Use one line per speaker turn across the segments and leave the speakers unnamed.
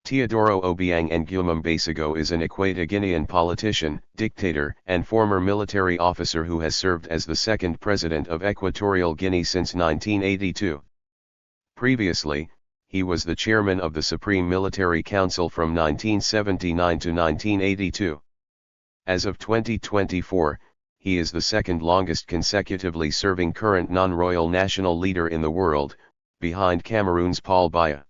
Teodoro Obiang Nguema Mbasogo is an Equatorial Guinean politician, dictator, and former military officer who has served as the second president of Equatorial Guinea since 1982. Previously, he was the chairman of the Supreme Military Council from 1979 to 1982. As of 2024, he is the second longest consecutively serving current non-royal national leader in the world, behind Cameroon's Paul Biya.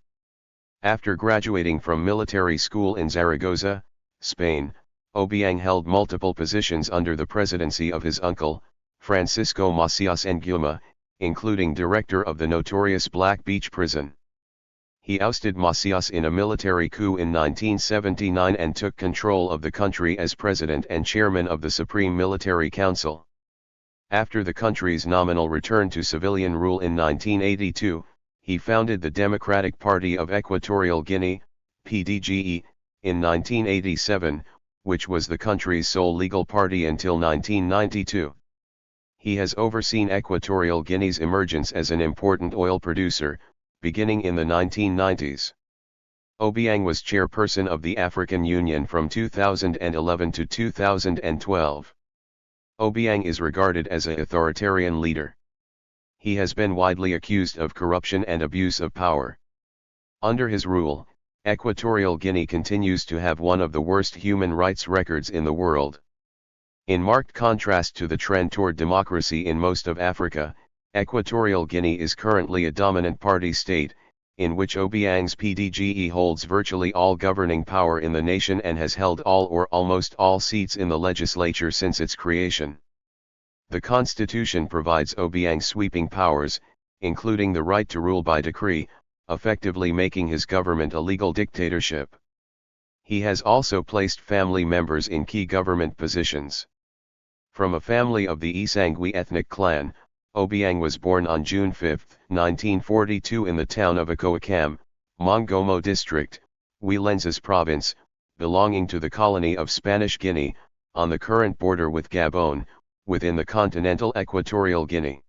After graduating from military school in Zaragoza, Spain, Obiang held multiple positions under the presidency of his uncle, Francisco Macías Nguema, including director of the notorious Black Beach prison. He ousted Macías in a military coup in 1979 and took control of the country as president and chairman of the Supreme Military Council. After the country's nominal return to civilian rule in 1982, he founded the Democratic Party of Equatorial Guinea, PDGE, in 1987, which was the country's sole legal party until 1992. He has overseen Equatorial Guinea's emergence as an important oil producer, beginning in the 1990s. Obiang was chairperson of the African Union from 2011 to 2012. Obiang is regarded as an authoritarian leader. He has been widely accused of corruption and abuse of power. Under his rule, Equatorial Guinea continues to have one of the worst human rights records in the world. In marked contrast to the trend toward democracy in most of Africa, Equatorial Guinea is currently a dominant party state, in which Obiang's PDGE holds virtually all governing power in the nation and has held all or almost all seats in the legislature since its creation. The Constitution provides Obiang sweeping powers, including the right to rule by decree, effectively making his government a legal dictatorship. He has also placed family members in key government positions. From a family of the Isangui ethnic clan, Obiang was born on June 5, 1942 in the town of Akowakam, Mongomo District, Ouelenzès Province, belonging to the colony of Spanish Guinea, on the current border with Gabon, within the continental Equatorial Guinea.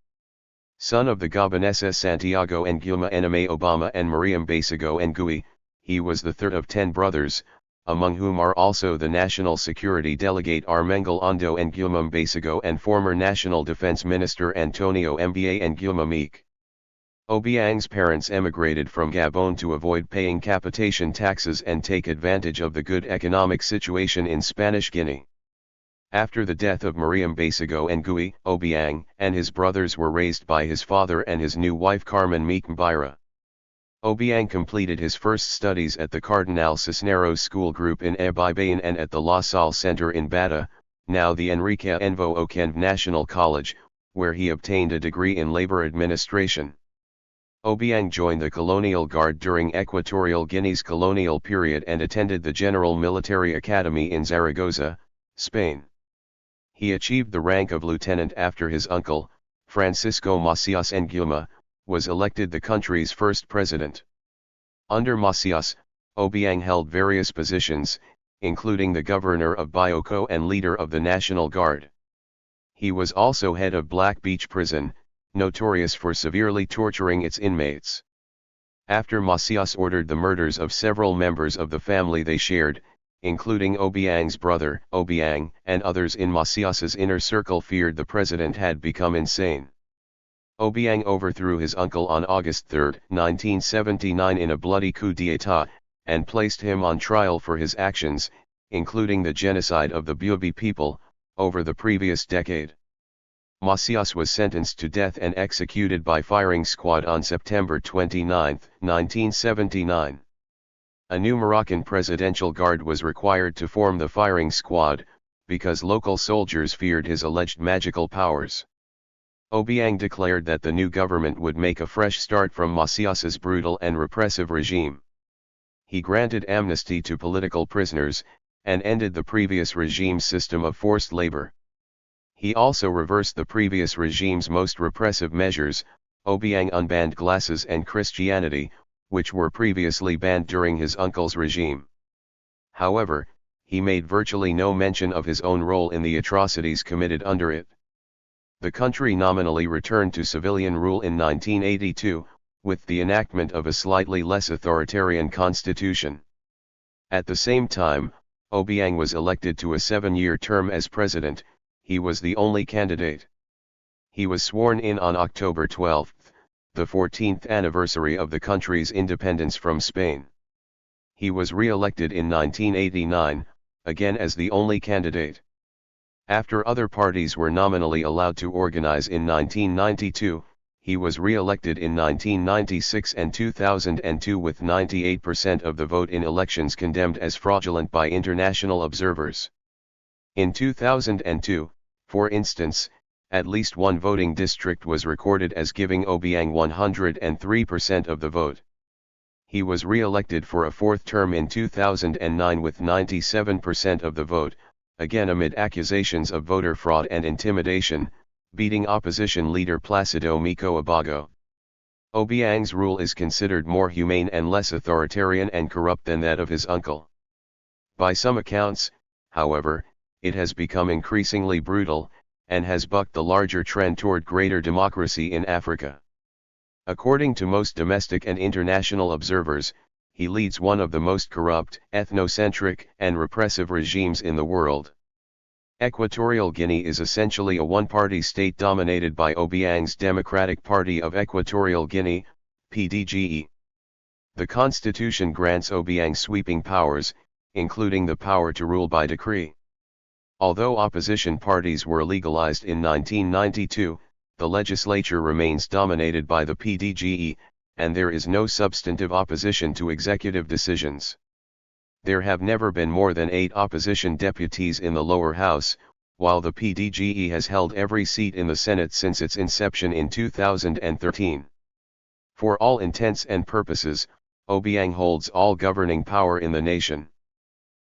Son of the Gabonese Santiago Nguema Obama and Maria Mbasogo Ngui, he was the third of 10 brothers, among whom are also the National Security Delegate Armengol Ondo Nguema Mbasogo and former National Defense Minister Antonio Mba Nguema Meek. Obiang's parents emigrated from Gabon to avoid paying capitation taxes and take advantage of the good economic situation in Spanish Guinea. After the death of Maria Mbasogo Ngui, Obiang and his brothers were raised by his father and his new wife Carmen Meek Mbira. Obiang completed his first studies at the Cardinal Cisneros School Group in Ibadan and at the La Salle Center in Bata, now the Enrique Envo Okend National College, where he obtained a degree in labor administration. Obiang joined the Colonial Guard during Equatorial Guinea's colonial period and attended the General Military Academy in Zaragoza, Spain. He achieved the rank of lieutenant after his uncle, Francisco Macías Nguema, was elected the country's first president. Under Macías, Obiang held various positions, including the governor of Bioko and leader of the National Guard. He was also head of Black Beach Prison, notorious for severely torturing its inmates. After Macías ordered the murders of several members of the family they shared, including Obiang's brother, Obiang, and others in Macías's inner circle feared the president had become insane. Obiang overthrew his uncle on August 3, 1979 in a bloody coup d'état, and placed him on trial for his actions, including the genocide of the Biya people, over the previous decade. Macías was sentenced to death and executed by firing squad on September 29, 1979. A new Moroccan presidential guard was required to form the firing squad, because local soldiers feared his alleged magical powers. Obiang declared that the new government would make a fresh start from Macías's brutal and repressive regime. He granted amnesty to political prisoners, and ended the previous regime's system of forced labor. He also reversed the previous regime's most repressive measures. Obiang unbanned glasses and Christianity, which were previously banned during his uncle's regime. However, he made virtually no mention of his own role in the atrocities committed under it. The country nominally returned to civilian rule in 1982, with the enactment of a slightly less authoritarian constitution. At the same time, Obiang was elected to a 7-year term as president. He was the only candidate. He was sworn in on October 12, the 14th anniversary of the country's independence from Spain. He was re-elected in 1989, again as the only candidate. After other parties were nominally allowed to organize in 1992, he was re-elected in 1996 and 2002 with 98% of the vote in elections condemned as fraudulent by international observers. In 2002, for instance, at least one voting district was recorded as giving Obiang 103% of the vote. He was re-elected for a fourth term in 2009 with 97% of the vote, again amid accusations of voter fraud and intimidation, beating opposition leader Placido Miko Abago. Obiang's rule is considered more humane and less authoritarian and corrupt than that of his uncle. By some accounts, however, it has become increasingly brutal, and has bucked the larger trend toward greater democracy in Africa. According to most domestic and international observers, he leads one of the most corrupt, ethnocentric, and repressive regimes in the world. Equatorial Guinea is essentially a one-party state dominated by Obiang's Democratic Party of Equatorial Guinea, PDGE. The constitution grants Obiang sweeping powers, including the power to rule by decree. Although opposition parties were legalized in 1992, the legislature remains dominated by the PDGE, and there is no substantive opposition to executive decisions. There have never been more than 8 opposition deputies in the lower house, while the PDGE has held every seat in the Senate since its inception in 2013. For all intents and purposes, Obiang holds all governing power in the nation.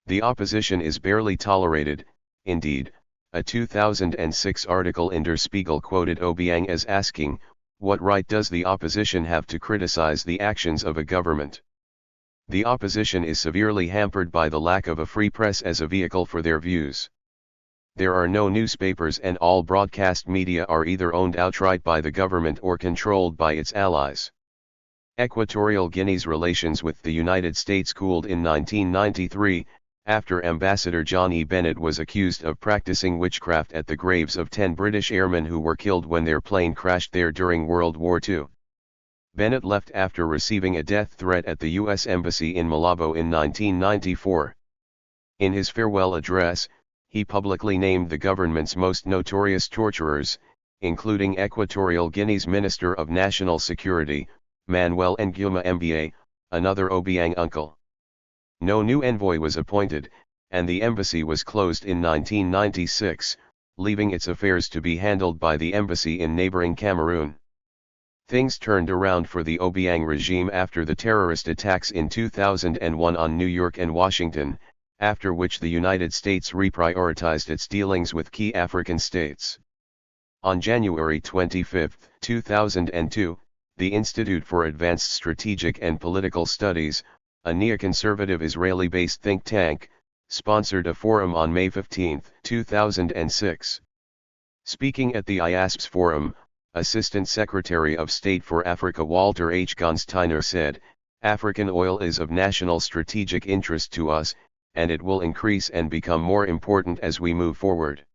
The opposition is barely tolerated. Indeed, a 2006 article in Der Spiegel quoted Obiang as asking, "What right does the opposition have to criticize the actions of a government?" The opposition is severely hampered by the lack of a free press as a vehicle for their views. There are no newspapers, and all broadcast media are either owned outright by the government or controlled by its allies. Equatorial Guinea's relations with the United States cooled in 1993, after Ambassador John E. Bennett was accused of practicing witchcraft at the graves of 10 British airmen who were killed when their plane crashed there during World War II. Bennett left after receiving a death threat at the U.S. Embassy in Malabo in 1994. In his farewell address, he publicly named the government's most notorious torturers, including Equatorial Guinea's Minister of National Security, Manuel Nguema Mba, another Obiang uncle. No new envoy was appointed, and the embassy was closed in 1996, leaving its affairs to be handled by the embassy in neighboring Cameroon. Things turned around for the Obiang regime after the terrorist attacks in 2001 on New York and Washington, after which the United States reprioritized its dealings with key African states. On January 25, 2002, the Institute for Advanced Strategic and Political Studies, a neoconservative Israeli-based think tank, sponsored a forum on May 15, 2006. Speaking at the IASP's forum, Assistant Secretary of State for Africa Walter H. Gonsteiner said, "African oil is of national strategic interest to us, and it will increase and become more important as we move forward."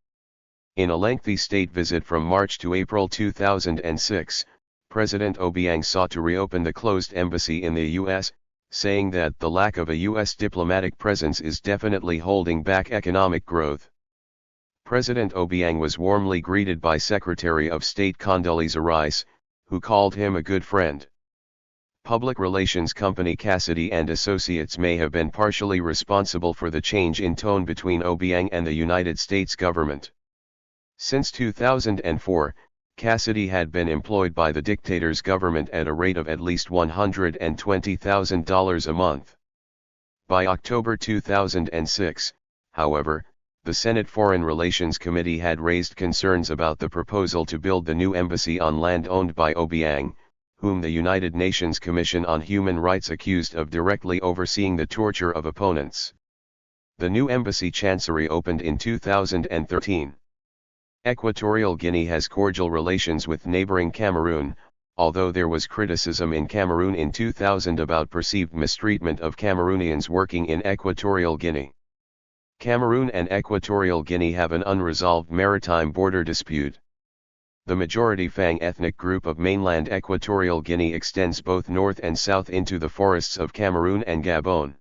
In a lengthy state visit from March to April 2006, President Obiang sought to reopen the closed embassy in the U.S., saying that the lack of a U.S. diplomatic presence is definitely holding back economic growth. President Obiang was warmly greeted by Secretary of State Condoleezza Rice, who called him a good friend. Public relations company Cassidy and Associates may have been partially responsible for the change in tone between Obiang and the United States government. Since 2004, Cassidy had been employed by the dictator's government at a rate of at least $120,000 a month. By October 2006, however, the Senate Foreign Relations Committee had raised concerns about the proposal to build the new embassy on land owned by Obiang, whom the United Nations Commission on Human Rights accused of directly overseeing the torture of opponents. The new embassy chancery opened in 2013. Equatorial Guinea has cordial relations with neighboring Cameroon, although there was criticism in Cameroon in 2000 about perceived mistreatment of Cameroonians working in Equatorial Guinea. Cameroon and Equatorial Guinea have an unresolved maritime border dispute. The majority Fang ethnic group of mainland Equatorial Guinea extends both north and south into the forests of Cameroon and Gabon.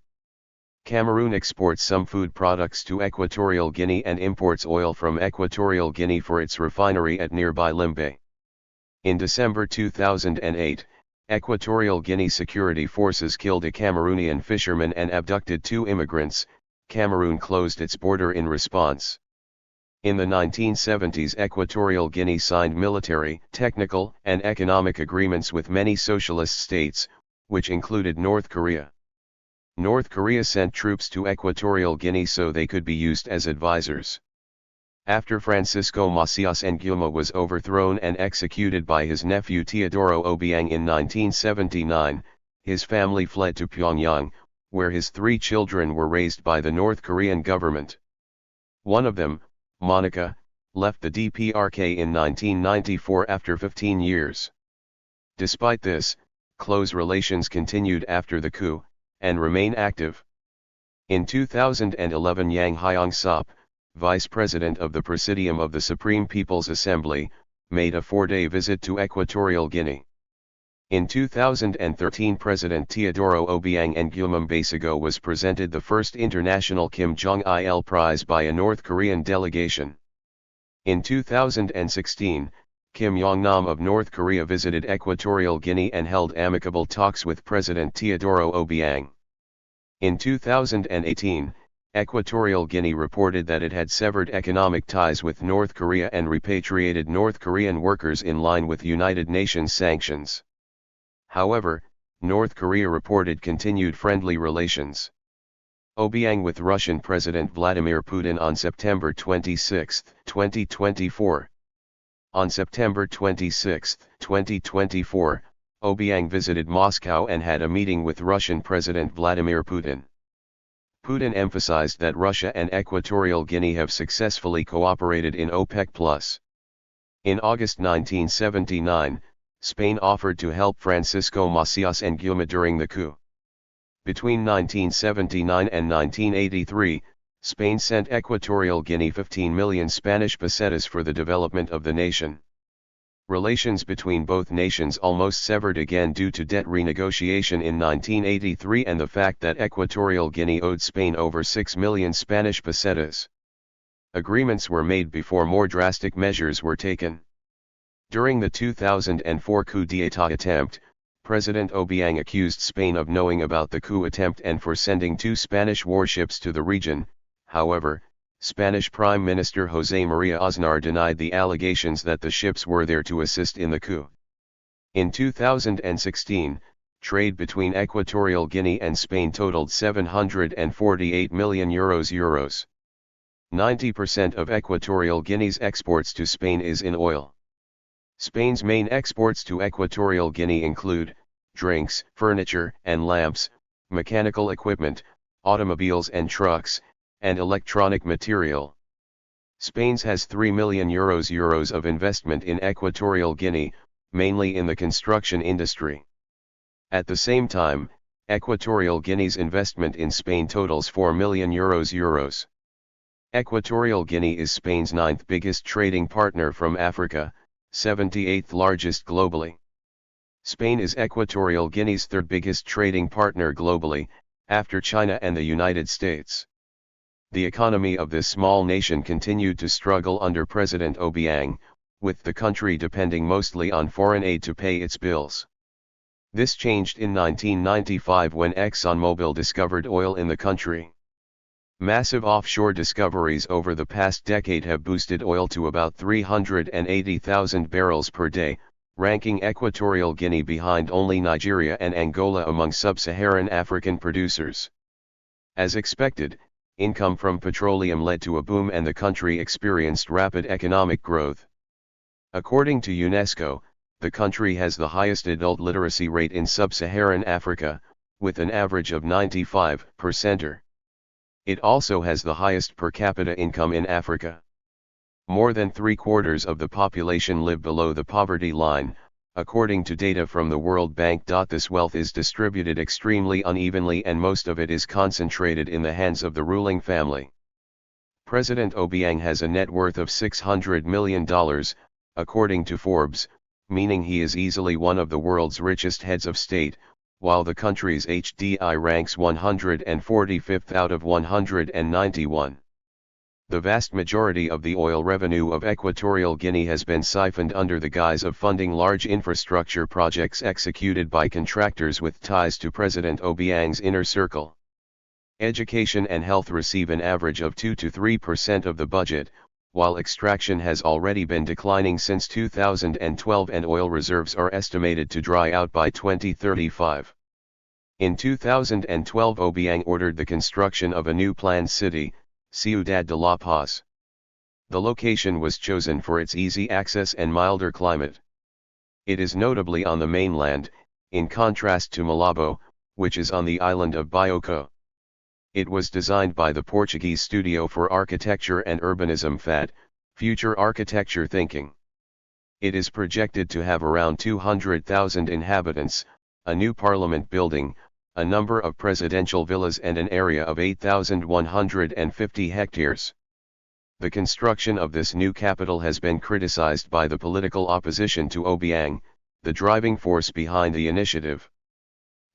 Cameroon exports some food products to Equatorial Guinea and imports oil from Equatorial Guinea for its refinery at nearby Limbe. In December 2008, Equatorial Guinea security forces killed a Cameroonian fisherman and abducted 2 immigrants. Cameroon closed its border in response. In the 1970s, Equatorial Guinea signed military, technical, and economic agreements with many socialist states, which included North Korea. North Korea sent troops to Equatorial Guinea so they could be used as advisors. After Francisco Macías Nguema was overthrown and executed by his nephew Teodoro Obiang in 1979, his family fled to Pyongyang, where his 3 children were raised by the North Korean government. One of them, Monica, left the DPRK in 1994 after 15 years. Despite this, close relations continued after the coup, and remain active. In 2011, Yang Hyong-sop, Vice President of the Presidium of the Supreme People's Assembly, made a 4-day visit to Equatorial Guinea. In 2013, President Teodoro Obiang Nguema Mbasogo was presented the first International Kim Jong-il Prize by a North Korean delegation. In 2016, Kim Jong-nam of North Korea visited Equatorial Guinea and held amicable talks with President Teodoro Obiang. In 2018, Equatorial Guinea reported that it had severed economic ties with North Korea and repatriated North Korean workers in line with United Nations sanctions. However, North Korea reported continued friendly relations. Obiang with Russian President Vladimir Putin on September 26, 2024. On September 26, 2024, Obiang visited Moscow and had a meeting with Russian President Vladimir Putin. Putin emphasized that Russia and Equatorial Guinea have successfully cooperated in OPEC+. In August 1979, Spain offered to help Francisco Macías Nguema during the coup. Between 1979 and 1983, Spain sent Equatorial Guinea 15 million Spanish pesetas for the development of the nation. Relations between both nations almost severed again due to debt renegotiation in 1983 and the fact that Equatorial Guinea owed Spain over 6 million Spanish pesetas. Agreements were made before more drastic measures were taken. During the 2004 coup d'état attempt, President Obiang accused Spain of knowing about the coup attempt and for sending 2 Spanish warships to the region. However, Spanish Prime Minister José María Aznar denied the allegations that the ships were there to assist in the coup. In 2016, trade between Equatorial Guinea and Spain totaled €748 million. 90% of Equatorial Guinea's exports to Spain is in oil. Spain's main exports to Equatorial Guinea include drinks, furniture and lamps, mechanical equipment, automobiles and trucks, and electronic material. Spain has €3 million of investment in Equatorial Guinea, mainly in the construction industry. At the same time, Equatorial Guinea's investment in Spain totals €4 million. Equatorial Guinea is Spain's 9th biggest trading partner from Africa, 78th largest globally. Spain is Equatorial Guinea's 3rd biggest trading partner globally, after China and the United States. The economy of this small nation continued to struggle under President Obiang, with the country depending mostly on foreign aid to pay its bills. This changed in 1995 when ExxonMobil discovered oil in the country. Massive offshore discoveries over the past decade have boosted oil to about 380,000 barrels per day, ranking Equatorial Guinea behind only Nigeria and Angola among sub-Saharan African producers. As expected, income from petroleum led to a boom and the country experienced rapid economic growth. According to UNESCO, the country has the highest adult literacy rate in sub-Saharan Africa, with an average of 95%. It also has the highest per capita income in Africa. More than 3/4 of the population live below the poverty line, according to data from the World Bank. This wealth is distributed extremely unevenly and most of it is concentrated in the hands of the ruling family. President Obiang has a net worth of $600 million, according to Forbes, meaning he is easily one of the world's richest heads of state, while the country's HDI ranks 145th out of 191. The vast majority of the oil revenue of Equatorial Guinea has been siphoned under the guise of funding large infrastructure projects executed by contractors with ties to President Obiang's inner circle. Education and health receive an average of 2 to 3% of the budget, while extraction has already been declining since 2012 and oil reserves are estimated to dry out by 2035. In 2012, Obiang ordered the construction of a new planned city, Ciudad de La Paz. The location was chosen for its easy access and milder climate. It is notably on the mainland, in contrast to Malabo, which is on the island of Bioko. It was designed by the Portuguese Studio for Architecture and Urbanism FAT, Future Architecture Thinking. It is projected to have around 200,000 inhabitants, a new parliament building, a number of presidential villas and an area of 8,150 hectares. The construction of this new capital has been criticized by the political opposition to Obiang, the driving force behind the initiative.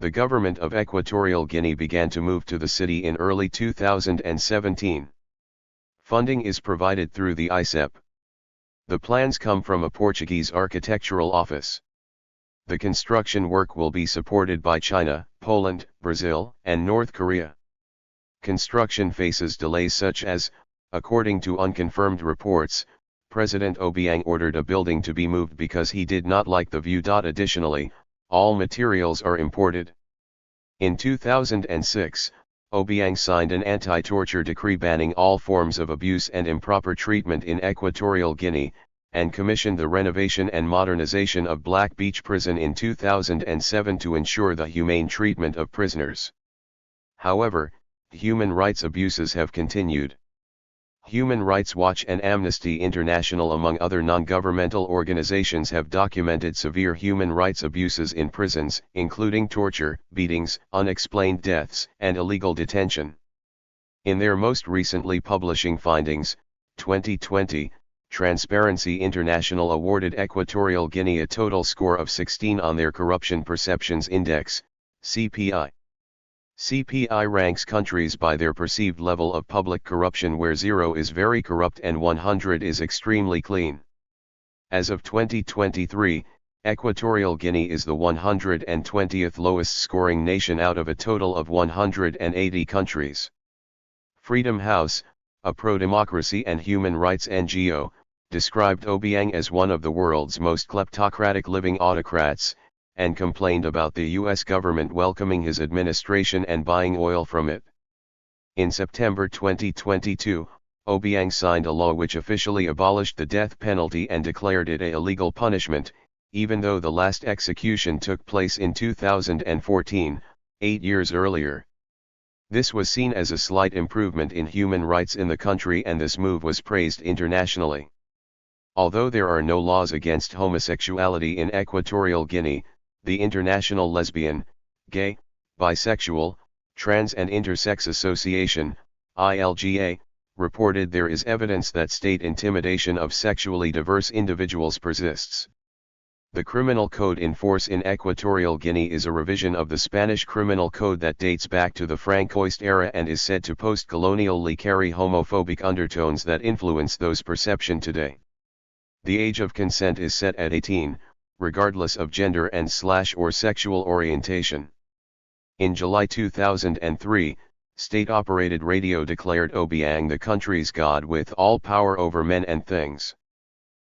The government of Equatorial Guinea began to move to the city in early 2017. Funding is provided through the ICEP. The plans come from a Portuguese architectural office. The construction work will be supported by China, Poland, Brazil, and North Korea. Construction faces delays such as, according to unconfirmed reports, President Obiang ordered a building to be moved because he did not like the view. Additionally, all materials are imported. In 2006, Obiang signed an anti-torture decree banning all forms of abuse and improper treatment in Equatorial Guinea, and commissioned the renovation and modernization of Black Beach Prison in 2007 to ensure the humane treatment of prisoners. However, human rights abuses have continued. Human Rights Watch and Amnesty International, among other non-governmental organizations, have documented severe human rights abuses in prisons, including torture, beatings, unexplained deaths, and illegal detention. In their most recently publishing findings, 2020, Transparency International awarded Equatorial Guinea a total score of 16 on their Corruption Perceptions Index, CPI. CPI ranks countries by their perceived level of public corruption, where 0 is very corrupt and 100 is extremely clean. As of 2023, Equatorial Guinea is the 120th lowest scoring nation out of a total of 180 countries. Freedom House, a pro-democracy and human rights NGO, described Obiang as one of the world's most kleptocratic living autocrats, and complained about the U.S. government welcoming his administration and buying oil from it. In September 2022, Obiang signed a law which officially abolished the death penalty and declared it a illegal punishment, even though the last execution took place in 2014, 8 years earlier. This was seen as a slight improvement in human rights in the country, and this move was praised internationally. Although there are no laws against homosexuality in Equatorial Guinea, the International Lesbian, Gay, Bisexual, Trans and Intersex Association, ILGA, reported there is evidence that state intimidation of sexually diverse individuals persists. The criminal code in force in Equatorial Guinea is a revision of the Spanish criminal code that dates back to the Francoist era and is said to post-colonially carry homophobic undertones that influence those perception today. The age of consent is set at 18, regardless of gender and/or sexual orientation. In July 2003, state-operated radio declared Obiang the country's god with all power over men and things.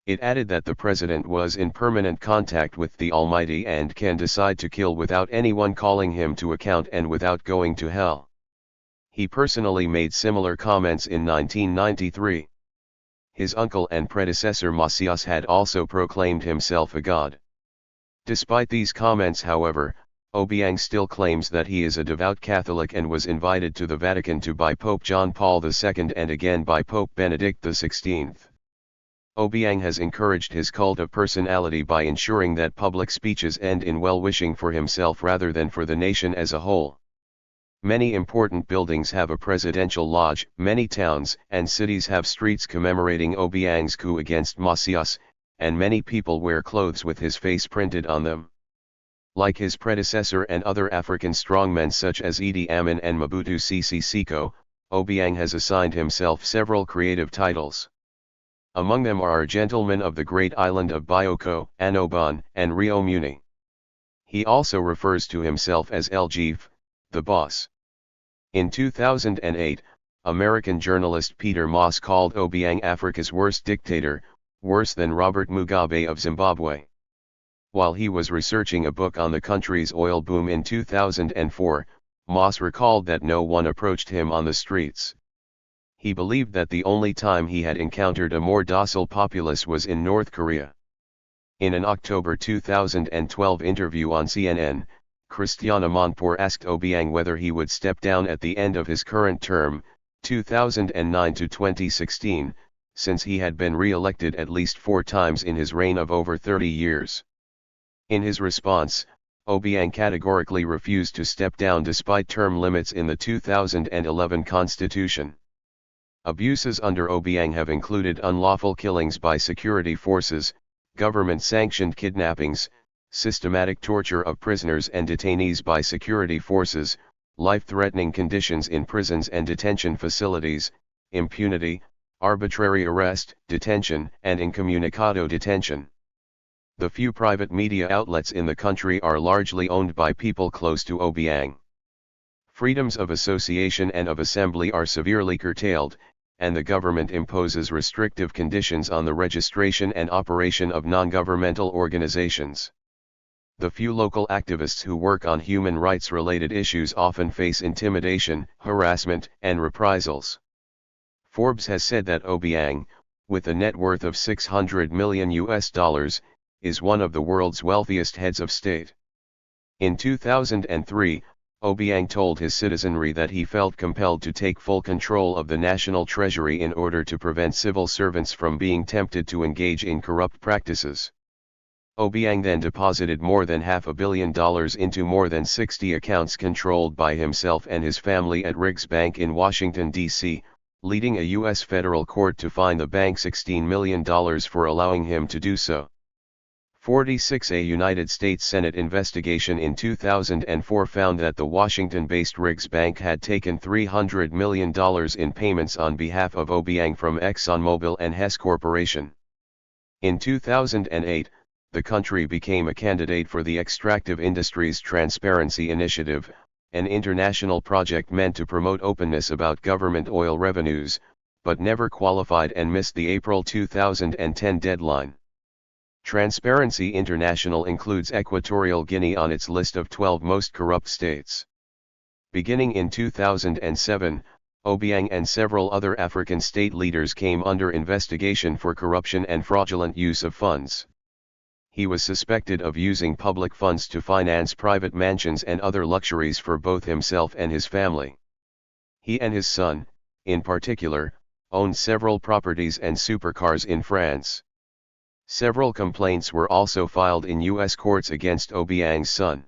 It added that the president was in permanent contact with the Almighty and can decide to kill without anyone calling him to account and without going to hell. He personally made similar comments in 1993. His uncle and predecessor Macías had also proclaimed himself a god. Despite these comments, however, Obiang still claims that he is a devout Catholic and was invited to the Vatican by Pope John Paul II and again by Pope Benedict XVI. Obiang has encouraged his cult of personality by ensuring that public speeches end in well-wishing for himself rather than for the nation as a whole. Many important buildings have a presidential lodge, many towns and cities have streets commemorating Obiang's coup against Macías, and many people wear clothes with his face printed on them. Like his predecessor and other African strongmen such as Idi Amin and Mobutu Sese Seko, Obiang has assigned himself several creative titles. Among them are Gentleman of the Great Island of Bioko, Anoban, and Rio Muni. He also refers to himself as El Chief, the boss. In 2008, American journalist Peter Moss called Obiang Africa's worst dictator, worse than Robert Mugabe of Zimbabwe. While he was researching a book on the country's oil boom in 2004, Moss recalled that no one approached him on the streets. He believed that the only time he had encountered a more docile populace was in North Korea. In an October 2012 interview on CNN, Christiana Monpour asked Obiang whether he would step down at the end of his current term, 2009 to 2016, since he had been re-elected at least 4 times in his reign of over 30 years. In his response, Obiang categorically refused to step down despite term limits in the 2011 Constitution. Abuses under Obiang have included unlawful killings by security forces, government-sanctioned kidnappings, systematic torture of prisoners and detainees by security forces, life-threatening conditions in prisons and detention facilities, impunity, arbitrary arrest, detention, and incommunicado detention. The few private media outlets in the country are largely owned by people close to Obiang. Freedoms of association and of assembly are severely curtailed, and the government imposes restrictive conditions on the registration and operation of non-governmental organizations. The few local activists who work on human rights-related issues often face intimidation, harassment, and reprisals. Forbes has said that Obiang, with a net worth of $600 million, is one of the world's wealthiest heads of state. In 2003, Obiang told his citizenry that he felt compelled to take full control of the national treasury in order to prevent civil servants from being tempted to engage in corrupt practices. Obiang then deposited more than $500 million into more than 60 accounts controlled by himself and his family at Riggs Bank in Washington, D.C., leading a U.S. federal court to fine the bank $16 million for allowing him to do so. 46. A United States Senate investigation in 2004 found that the Washington-based Riggs Bank had taken $300 million in payments on behalf of Obiang from ExxonMobil and Hess Corporation. In 2008, the country became a candidate for the Extractive Industries Transparency Initiative, an international project meant to promote openness about government oil revenues, but never qualified and missed the April 2010 deadline. Transparency International includes Equatorial Guinea on its list of 12 most corrupt states. Beginning in 2007, Obiang and several other African state leaders came under investigation for corruption and fraudulent use of funds. He was suspected of using public funds to finance private mansions and other luxuries for both himself and his family. He and his son, in particular, owned several properties and supercars in France. Several complaints were also filed in U.S. courts against Obiang's son.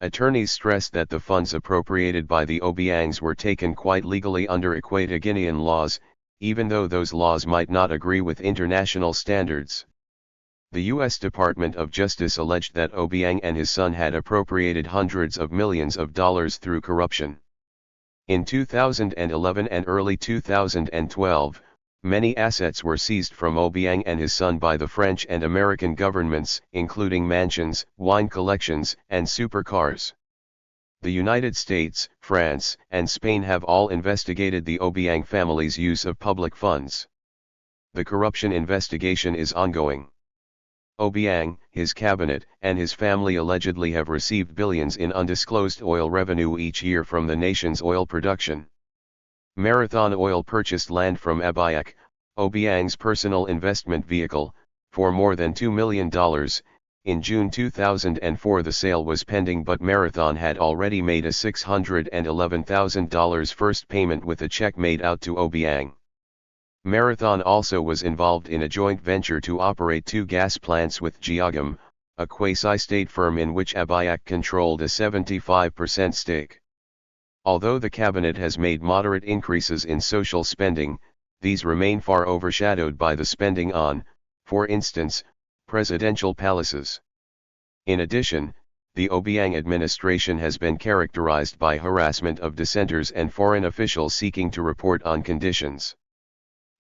Attorneys stressed that the funds appropriated by the Obiangs were taken quite legally under Equatorial Guinean laws, even though those laws might not agree with international standards. The U.S. Department of Justice alleged that Obiang and his son had appropriated hundreds of millions of dollars through corruption. In 2011 and early 2012, many assets were seized from Obiang and his son by the French and American governments, including mansions, wine collections, and supercars. The United States, France, and Spain have all investigated the Obiang family's use of public funds. The corruption investigation is ongoing. Obiang, his cabinet, and his family allegedly have received billions in undisclosed oil revenue each year from the nation's oil production. Marathon Oil purchased land from Abiyak, Obiang's personal investment vehicle, for more than $2 million. In June 2004 the sale was pending, but Marathon had already made a $611,000 first payment with a check made out to Obiang. Marathon also was involved in a joint venture to operate 2 gas plants with Giagam, a quasi-state firm in which Biya controlled a 75% stake. Although the cabinet has made moderate increases in social spending, these remain far overshadowed by the spending on, for instance, presidential palaces. In addition, the Obiang administration has been characterized by harassment of dissenters and foreign officials seeking to report on conditions.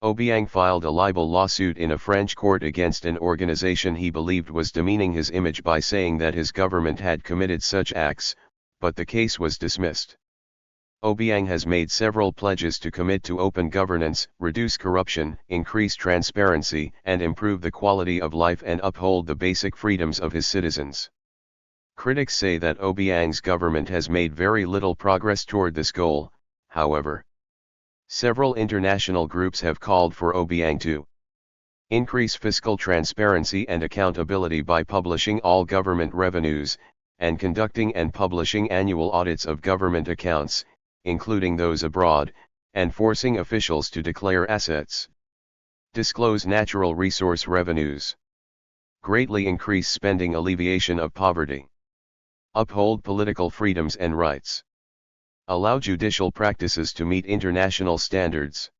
Obiang filed a libel lawsuit in a French court against an organization he believed was demeaning his image by saying that his government had committed such acts, but the case was dismissed. Obiang has made several pledges to commit to open governance, reduce corruption, increase transparency, and improve the quality of life and uphold the basic freedoms of his citizens. Critics say that Obiang's government has made very little progress toward this goal, however. Several international groups have called for Obiang to increase fiscal transparency and accountability by publishing all government revenues, and conducting and publishing annual audits of government accounts, including those abroad, and forcing officials to declare assets. Disclose natural resource revenues. Greatly increase spending, alleviation of poverty. Uphold political freedoms and rights. Allow judicial practices to meet international standards.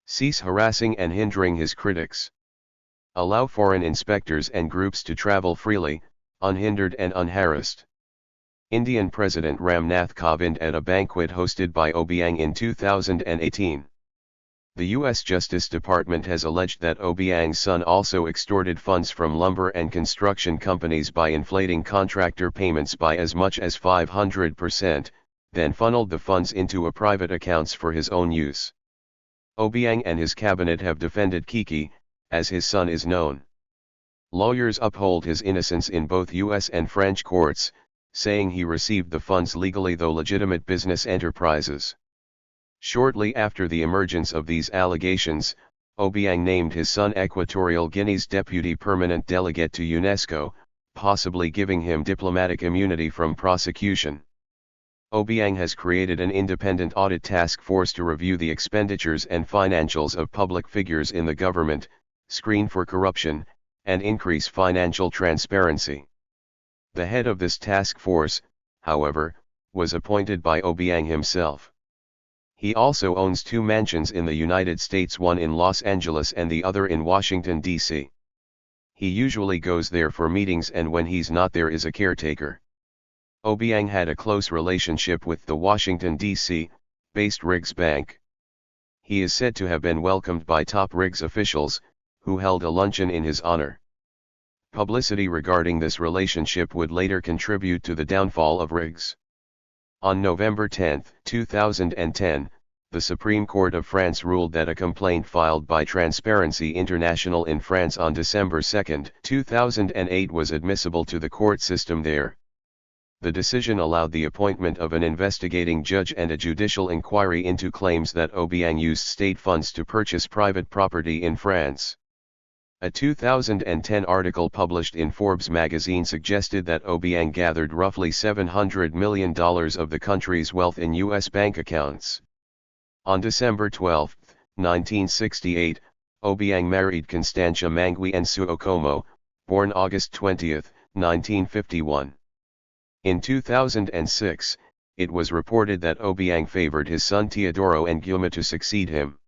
Cease harassing and hindering his critics. Allow foreign inspectors and groups to travel freely, unhindered and unharassed. Indian President Ram Nath Kovind at a banquet hosted by Obiang in 2018. The U.S. Justice Department has alleged that Obiang's son also extorted funds from lumber and construction companies by inflating contractor payments by as much as 500%, then funneled the funds into a private accounts for his own use. Obiang and his cabinet have defended Kiki, as his son is known. Lawyers uphold his innocence in both U.S. and French courts, saying he received the funds legally though legitimate business enterprises. Shortly after the emergence of these allegations, Obiang named his son Equatorial Guinea's deputy permanent delegate to UNESCO, possibly giving him diplomatic immunity from prosecution. Obiang has created an independent audit task force to review the expenditures and financials of public figures in the government, screen for corruption, and increase financial transparency. The head of this task force, however, was appointed by Obiang himself. He also owns 2 mansions in the United States, one in Los Angeles and the other in Washington, D.C. He usually goes there for meetings, and when he's not there is a caretaker. Obiang had a close relationship with the Washington, D.C. based Riggs Bank. He is said to have been welcomed by top Riggs officials, who held a luncheon in his honor. Publicity regarding this relationship would later contribute to the downfall of Riggs. On November 10, 2010, the Supreme Court of France ruled that a complaint filed by Transparency International in France on December 2, 2008 was admissible to the court system there. The decision allowed the appointment of an investigating judge and a judicial inquiry into claims that Obiang used state funds to purchase private property in France. A 2010 article published in Forbes magazine suggested that Obiang gathered roughly $700 million of the country's wealth in U.S. bank accounts. On December 12, 1968, Obiang married Constantia Mangui Nsuokomo, born August 20, 1951. In 2006, it was reported that Obiang favored his son Teodoro Nguema to succeed him.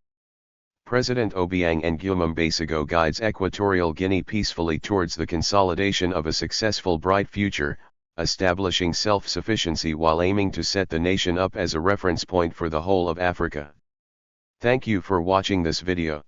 President Obiang Nguema Mbasogo guides Equatorial Guinea peacefully towards the consolidation of a successful bright future, establishing self-sufficiency while aiming to set the nation up as a reference point for the whole of Africa. Thank you for watching this video.